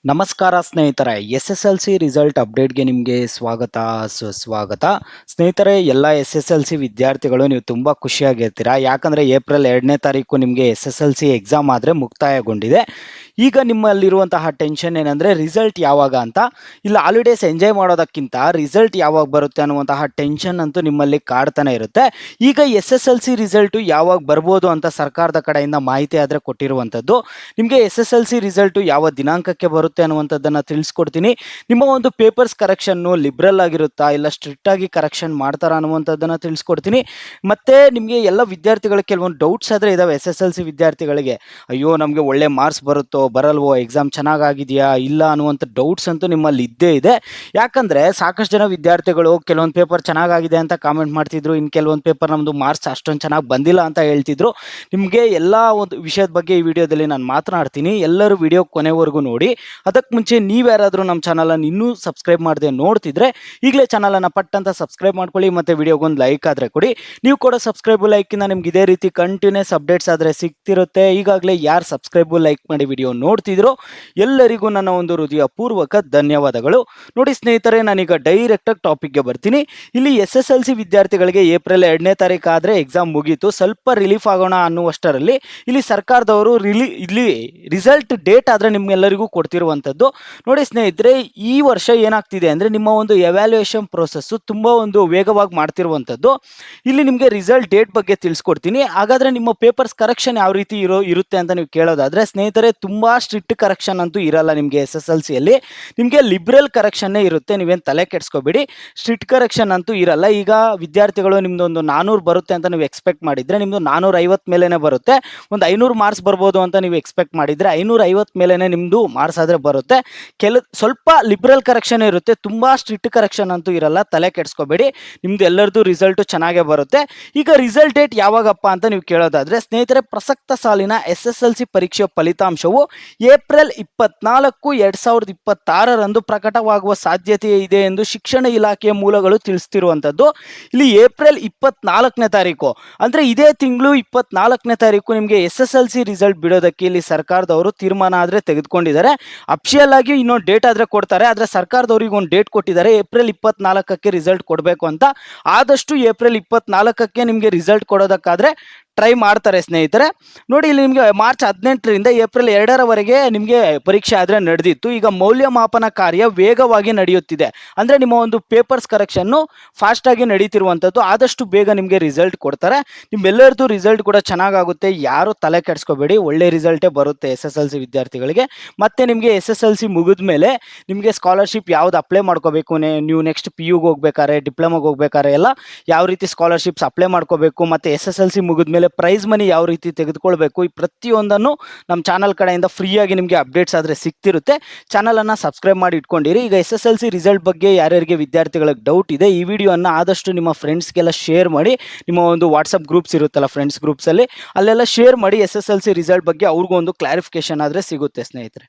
ನಮಸ್ಕಾರ ಸ್ನೇಹಿತರೆ, S S L C result ಅಪ್ಡೇಟ್ಗೆ ನಿಮಗೆ ಸ್ವಾಗತ ಸುಸ್ವಾಗತ. ಸ್ನೇಹಿತರೆ, ಎಲ್ಲ ಎಸ್ ಎಸ್ ಎಲ್ ಸಿ ವಿದ್ಯಾರ್ಥಿಗಳು ನೀವು ತುಂಬ ಖುಷಿಯಾಗಿರ್ತೀರಾ. ಯಾಕಂದರೆ ಏಪ್ರಿಲ್ 2ನೇ ತಾರೀಕು ನಿಮಗೆ S S L C exam ಆದರೆ ಮುಕ್ತಾಯಗೊಂಡಿದೆ. ಈಗ ನಿಮ್ಮಲ್ಲಿರುವಂತಹ ಟೆನ್ಷನ್ ಏನಂದರೆ ರಿಸಲ್ಟ್ ಯಾವಾಗ ಅಂತ. ಇಲ್ಲ ಹಾಲಿಡೇಸ್ ಎಂಜಾಯ್ ಮಾಡೋದಕ್ಕಿಂತ ರಿಸಲ್ಟ್ ಯಾವಾಗ ಬರುತ್ತೆ ಅನ್ನುವಂತಹ ಟೆನ್ಷನ್ ಅಂತೂ ನಿಮ್ಮಲ್ಲಿ ಕಾಡ್ತಾನೆ ಇರುತ್ತೆ. ಈಗ S S L C result ಯಾವಾಗ ಬರ್ಬೋದು ಅಂತ ಸರ್ಕಾರದ ಕಡೆಯಿಂದ ಮಾಹಿತಿ ಆದರೆ ಕೊಟ್ಟಿರುವಂಥದ್ದು. ನಿಮಗೆ S S L C result ಯಾವ ದಿನಾಂಕಕ್ಕೆ ಬರುತ್ತೆ ಅನ್ನುವಂಥದ್ದನ್ನು ತಿಳಿಸ್ಕೊಡ್ತೀನಿ. ನಿಮ್ಮ ಒಂದು ಪೇಪರ್ಸ್ ಕರೆಕ್ಷನ್ನು ಲಿಬ್ರಲ್ ಆಗಿರುತ್ತಾ ಇಲ್ಲ ಸ್ಟ್ರಿಕ್ಟ್ ಆಗಿ ಕರೆಕ್ಷನ್ ಮಾಡ್ತಾರಾ ಅನ್ನುವಂಥದ್ದನ್ನು ತಿಳಿಸ್ಕೊಡ್ತೀನಿ. ಮತ್ತು ನಿಮಗೆ ಎಲ್ಲ ವಿದ್ಯಾರ್ಥಿಗಳಿಗೆ ಕೆಲವೊಂದು ಡೌಟ್ಸ್ ಆದರೆ ಇದಾವೆ. ಎಸ್ ಎಸ್ ಎಲ್ ಸಿ ವಿದ್ಯಾರ್ಥಿಗಳಿಗೆ ಅಯ್ಯೋ ನಮಗೆ ಒಳ್ಳೆ ಮಾರ್ಕ್ಸ್ ಬರುತ್ತೋ ಬರಲ್ವೋ, ಎಕ್ಸಾಮ್ ಚೆನ್ನಾಗಾಗಿದೆಯಾ ಇಲ್ಲ ಅನ್ನುವಂಥ ಡೌಟ್ಸ್ ಅಂತೂ ನಿಮ್ಮಲ್ಲಿ ಇದ್ದೇ ಇದೆ. ಯಾಕಂದರೆ ಸಾಕಷ್ಟು ಜನ ವಿದ್ಯಾರ್ಥಿಗಳು ಕೆಲವೊಂದು ಪೇಪರ್ ಚೆನ್ನಾಗಾಗಿದೆ ಅಂತ ಕಾಮೆಂಟ್ ಮಾಡ್ತಿದ್ರು, ಇನ್ನು ಕೆಲವೊಂದು ಪೇಪರ್ ನಮ್ಮದು ಮಾರ್ಕ್ಸ್ ಅಷ್ಟೊಂದು ಚೆನ್ನಾಗಿ ಬಂದಿಲ್ಲ ಅಂತ ಹೇಳ್ತಿದ್ರು. ನಿಮಗೆ ಎಲ್ಲ ಒಂದು ವಿಷಯದ ಬಗ್ಗೆ ಈ ವಿಡಿಯೋದಲ್ಲಿ ನಾನು ಮಾತನಾಡ್ತೀನಿ. ಎಲ್ಲರೂ ವಿಡಿಯೋ ಕೊನೆವರೆಗೂ ನೋಡಿ. ಅದಕ್ಕೆ ಮುಂಚೆ ನೀವ್ಯಾರಾದರೂ ನಮ್ಮ ಚಾನಲನ್ನು ಇನ್ನೂ ಸಬ್ಸ್ಕ್ರೈಬ್ ಮಾಡದೆ ನೋಡ್ತಿದ್ರೆ ಈಗಲೇ ಚಾನಲನ್ನು ಪಟ್ಟಂತ ಸಬ್ಸ್ಕ್ರೈಬ್ ಮಾಡ್ಕೊಳ್ಳಿ ಮತ್ತು ವಿಡಿಯೋಗೊಂದು ಲೈಕ್ ಆದರೆ ಕೊಡಿ. ನೀವು ಕೊಡೋ ಸಬ್ಸ್ಕ್ರೈಬು ಲೈಕಿಂದ ನಿಮ್ಗೆ ಇದೇ ರೀತಿ ಕಂಟಿನ್ಯೂಸ್ ಅಪ್ಡೇಟ್ಸ್ ಆದರೆ ಸಿಗ್ತಿರುತ್ತೆ. ಈಗಾಗಲೇ ಯಾರು ಸಬ್ಸ್ಕ್ರೈಬು ಲೈಕ್ ಮಾಡಿ ವಿಡಿಯೋ ನೋಡ್ತಿದ್ರು ಎಲ್ಲರಿಗೂ ನನ್ನ ಒಂದು ಹೃದಯಪೂರ್ವಕ ಧನ್ಯವಾದಗಳು. ನೋಡಿ ಸ್ನೇಹಿತರೆ, ನಾನೀಗ ಡೈರೆಕ್ಟಾಗಿ ಟಾಪಿಕ್ಗೆ ಬರ್ತೀನಿ. ಇಲ್ಲಿ ಎಸ್ ಎಸ್ ಎಲ್ ಸಿ ವಿದ್ಯಾರ್ಥಿಗಳಿಗೆ ಏಪ್ರಿಲ್ 2ನೇ ತಾರೀಕು ಆದರೆ ಎಕ್ಸಾಮ್ ಮುಗೀತು, ಸ್ವಲ್ಪ ರಿಲೀಫ್ ಆಗೋಣ ಅನ್ನುವಷ್ಟರಲ್ಲಿ ಇಲ್ಲಿ ಸರ್ಕಾರದವರು ಇಲ್ಲಿ ರಿಸಲ್ಟ್ ಡೇಟ್ ಆದರೆ ನಿಮ್ಗೆಲ್ಲರಿಗೂ ಕೊಡ್ತಿರುವಂಥದ್ದು. ನೋಡಿ ಸ್ನೇಹಿತರೆ, ಈ ವರ್ಷ ಏನಾಗ್ತಿದೆ ಅಂದರೆ ನಿಮ್ಮ ಒಂದು ಎವ್ಯಾಲ್ಯೂಯೇಷನ್ ಪ್ರೋಸೆಸ್ಸು ತುಂಬ ಒಂದು ವೇಗವಾಗಿ ಮಾಡ್ತಿರುವಂಥದ್ದು. ಇಲ್ಲಿ ನಿಮಗೆ ರಿಸಲ್ಟ್ ಡೇಟ್ ಬಗ್ಗೆ ತಿಳಿಸ್ಕೊಡ್ತೀನಿ. ಹಾಗಾದರೆ ನಿಮ್ಮ ಪೇಪರ್ಸ್ ಕರೆಕ್ಷನ್ ಯಾವ ರೀತಿ ಇರುತ್ತೆ ಅಂತ ನೀವು ಕೇಳೋದಾದರೆ ಸ್ನೇಹಿತರೆ, ತುಂಬ ಸ್ಟ್ರಿಕ್ಟ್ ಕರೆಕ್ಷನ್ ಅಂತೂ ಇರಲ್ಲ ನಿಮಗೆ ಎಸ್ ಎಸ್ ಎಲ್ ಸಿಯಲ್ಲಿ. ನಿಮಗೆ ಲಿಬ್ರಲ್ ಕರೆಕ್ಷನ್ನೇ ಇರುತ್ತೆ, ನೀವೇನು ತಲೆ ಕೆಡಿಸ್ಕೋಬೇಡಿ. ಸ್ಟ್ರಿಕ್ಟ್ ಕರೆಕ್ಷನ್ ಅಂತೂ ಇರಲ್ಲ. ಈಗ ವಿದ್ಯಾರ್ಥಿಗಳು ನಿಮ್ಮದೊಂದು 400 ಬರುತ್ತೆ ಅಂತ ನೀವು ಎಕ್ಸ್ಪೆಕ್ಟ್ ಮಾಡಿದರೆ ನಿಮ್ಮದು 450 ಮೇಲೇ ಬರುತ್ತೆ. ಒಂದು 500 ಮಾರ್ಕ್ಸ್ ಬರ್ಬೋದು ಅಂತ ನೀವು ಎಕ್ಸ್ಪೆಕ್ಟ್ ಮಾಡಿದರೆ 550 ಮೇಲೇ ನಿಮ್ಮದು ಮಾರ್ಕ್ಸ್ ಆದರೆ ಬರುತ್ತೆ. ಸ್ವಲ್ಪ ಲಿಬ್ರಲ್ ಕರೆಕ್ಷನ್ ಇರುತ್ತೆ, ತುಂಬ ಸ್ಟ್ರಿಕ್ಟ್ ಕರೆಕ್ಷನ್ ಅಂತೂ ಇರಲ್ಲ, ತಲೆ ಕೆಡಿಸ್ಕೋಬೇಡಿ. ನಿಮ್ಮದು ಎಲ್ಲರದು ರಿಸಲ್ಟು ಚೆನ್ನಾಗೇ ಬರುತ್ತೆ. ಈಗ ರಿಸಲ್ಟ್ ಡೇಟ್ ಯಾವಾಗಪ್ಪ ಅಂತ ನೀವು ಕೇಳೋದಾದರೆ ಸ್ನೇಹಿತರೆ, ಪ್ರಸಕ್ತ ಸಾಲಿನ ಎಸ್ ಎಸ್ ಎಲ್ ಸಿ ಪರೀಕ್ಷೆಯ ಫಲಿತಾಂಶವು ಏಪ್ರಿಲ್ 24, 2026 ಪ್ರಕಟವಾಗುವ ಸಾಧ್ಯತೆ ಇದೆ ಎಂದು ಶಿಕ್ಷಣ ಇಲಾಖೆಯ ಮೂಲಗಳು ತಿಳಿಸ್ತಿರುವಂಥದ್ದು. ಇಲ್ಲಿ ಏಪ್ರಿಲ್ 24ನೇ ತಾರೀಕು ಅಂದರೆ ಇದೇ ತಿಂಗಳು 24ನೇ ತಾರೀಕು ನಿಮಗೆ S S L C result ಬಿಡೋದಕ್ಕೆ ಇಲ್ಲಿ ಸರ್ಕಾರದವರು ತೀರ್ಮಾನ ಆದರೆ ತೆಗೆದುಕೊಂಡಿದ್ದಾರೆ. ಅಫಿಷಿಯಲ್ ಆಗಿ ಇನ್ನೊಂದು ಡೇಟ್ ಆದರೆ ಕೊಡ್ತಾರೆ, ಆದರೆ ಸರ್ಕಾರದವ್ರಿಗೆ ಒಂದು ಡೇಟ್ ಕೊಟ್ಟಿದ್ದಾರೆ, ಏಪ್ರಿಲ್ 24ಕ್ಕೆ ರಿಸಲ್ಟ್ ಕೊಡಬೇಕು ಅಂತ. ಆದಷ್ಟು ಏಪ್ರಿಲ್ 24ಕ್ಕೆ ನಿಮಗೆ ರಿಸಲ್ಟ್ ಕೊಡೋದಕ್ಕಾದರೆ ಟ್ರೈ ಮಾಡ್ತಾರೆ ಸ್ನೇಹಿತರೆ. ನೋಡಿ, ಇಲ್ಲಿ ನಿಮಗೆ ಮಾರ್ಚ್ 18ರಿಂದ ಏಪ್ರಿಲ್ 2ರವರೆಗೆ ನಿಮಗೆ ಪರೀಕ್ಷೆ ಆದರೆ ನಡೆದಿತ್ತು. ಈಗ ಮೌಲ್ಯಮಾಪನ ಕಾರ್ಯ ವೇಗವಾಗಿ ನಡೆಯುತ್ತಿದೆ, ಅಂದರೆ ನಿಮ್ಮ ಒಂದು ಪೇಪರ್ಸ್ ಕರೆಕ್ಷನ್ನು ಫಾಸ್ಟಾಗಿ ನಡೀತಿರುವಂಥದ್ದು. ಆದಷ್ಟು ಬೇಗ ನಿಮಗೆ ರಿಸಲ್ಟ್ ಕೊಡ್ತಾರೆ. ನಿಮ್ಮೆಲ್ಲರದ್ದು ರಿಸಲ್ಟ್ ಕೂಡ ಚೆನ್ನಾಗಾಗುತ್ತೆ, ಯಾರು ತಲೆ ಕೆಡಿಸ್ಕೋಬೇಡಿ, ಒಳ್ಳೆ ರಿಸಲ್ಟೇ ಬರುತ್ತೆ ಎಸ್ ಎಸ್ ಎಲ್ ಸಿ ವಿದ್ಯಾರ್ಥಿಗಳಿಗೆ. ಮತ್ತು ನಿಮಗೆ ಎಸ್ ಎಸ್ ಎಲ್ ಸಿ ಮುಗಿದ ಮೇಲೆ ನಿಮಗೆ ಸ್ಕಾಲರ್ಶಿಪ್ ಯಾವ್ದು ಅಪ್ಲೈ ಮಾಡ್ಕೋಬೇಕು, ನೀವು ನೆಕ್ಸ್ಟ್ ಪಿ ಯುಗೆ ಹೋಗ್ಬೇಕಾದ್ರೆ ಡಿಪ್ಲೊಮಾಗೆ ಹೋಗ್ಬೇಕಾದ್ರೆ ಎಲ್ಲ ಯಾವ ರೀತಿ ಸ್ಕಾಲರ್ಶಿಪ್ಸ್ ಅಪ್ಲೈ ಮಾಡ್ಕೋಬೇಕು, ಮತ್ತು ಎಸ್ ಎಸ್ ಎಲ್ ಸಿ ಮುಗಿದ ಮೇಲೆ ಪ್ರೈಸ್ ಮನಿ ಯಾವ ರೀತಿ ತೆಗೆದುಕೊಳ್ಬೇಕು, ಈ ಪ್ರತಿಯೊಂದನ್ನು ನಮ್ಮ ಚಾನಲ್ ಕಡೆಯಿಂದ ಫ್ರೀಯಾಗಿ ನಿಮಗೆ ಅಪ್ಡೇಟ್ಸ್ ಆದರೆ ಸಿಗ್ತಿರುತ್ತೆ. ಚಾನಲನ್ನು ಸಬ್ಸ್ಕ್ರೈಬ್ ಮಾಡಿ ಇಟ್ಕೊಂಡಿರಿ. ಈಗ S S L C result ಬಗ್ಗೆ ಯಾರ್ಯಾರಿಗೆ ವಿದ್ಯಾರ್ಥಿಗಳಿಗೆ ಡೌಟ್ ಇದೆ, ಈ ವಿಡಿಯೋನ ಆದಷ್ಟು ನಿಮ್ಮ ಫ್ರೆಂಡ್ಸ್ಗೆಲ್ಲ ಶೇರ್ ಮಾಡಿ. ನಿಮ್ಮ ಒಂದು ವಾಟ್ಸಪ್ ಗ್ರೂಪ್ಸ್ ಇರುತ್ತಲ್ಲ, ಫ್ರೆಂಡ್ಸ್ ಗ್ರೂಪ್ಸಲ್ಲಿ, ಅಲ್ಲೆಲ್ಲ ಶೇರ್ ಮಾಡಿ. S S L C result ಬಗ್ಗೆ ಅವ್ರಿಗೂ ಒಂದು ಕ್ಲಾರಿಫಿಕೇಶನ್ ಆದರೆ ಸಿಗುತ್ತೆ ಸ್ನೇಹಿತರೆ.